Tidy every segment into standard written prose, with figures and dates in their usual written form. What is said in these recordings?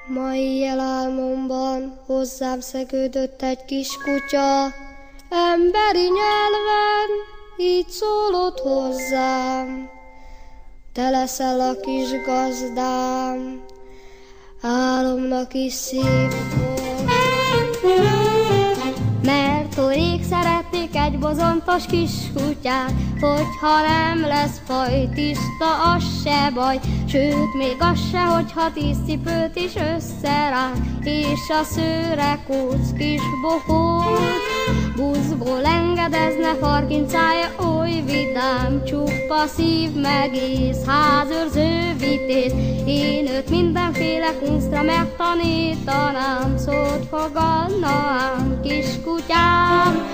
Ma éjjel álmomban hozzám szegődött egy kis kutya, emberi nyelven így szólott hozzám. Te leszel a kis gazdám, álomnak is szívból. Mert ó, rég szeretnék egy bozontos kis kutyát, hogyha nem lesz faj, tiszta, az se baj. Sőt, még az se, hogyha 10 cipőt is összeránt, és a szőre kóc kis bohóc. Buszból engedezne, farkincája oly vidám, csupa szív meg ész, házőrző vitéz. Én őt mindenféle kunctra megtanítanám, szót fogadna ám, kis kutyám.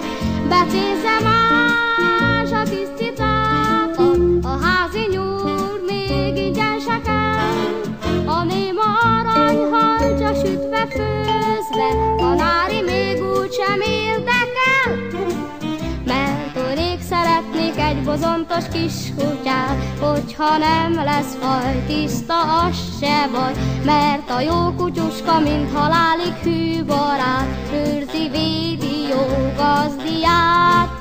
Becézze más a kis cicákat, a házi nyúl még ingyen se kell. A néma aranyhal csak sütve főzve, tanári még úgysem érdekel. Mert ó, rég szeretnék egy bozontos kis kutyát, hogyha nem lesz faj, tiszta, az se baj. Mert a jó kutyuska, mint halálig hű barát, őrzi, védi jó gazdiát.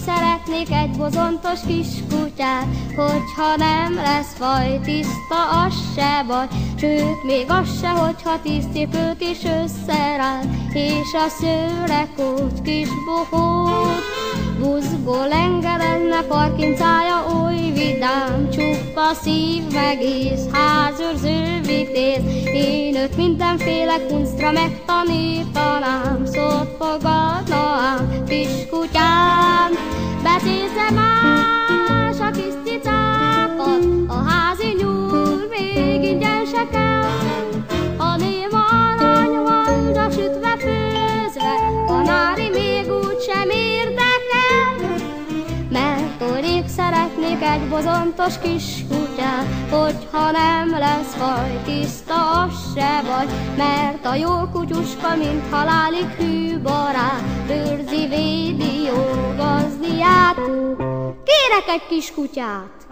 Szeretnék egy bozontos kis kutyát, hogyha nem lesz faj, tiszta, az se baj. Sőt, még az se, hogyha 10 cipőt is összeránt, és a szőre kóc kis bohóc. Buszból engedezne, farkincája oly vidám, csupa szív meg ész, házőrző vitéz. Én őt mindenféle kunctra megtanítanám, szót fogadna ám, kis kutyám. Becézze más a kis cicákat, a házi nyúl még ingyen se kell. A néma aranyhal csak sütve főzve, tanári még úgysem érdekel. Mert ó, rég szeretnék egy bozontos kis kutyát, hogyha nem lesz faj, tiszta, az se baj. Mert a jó kutyuska, mint halálig hű barát, őrzi, védi jó gazdiát. Kérek egy kis kutyát!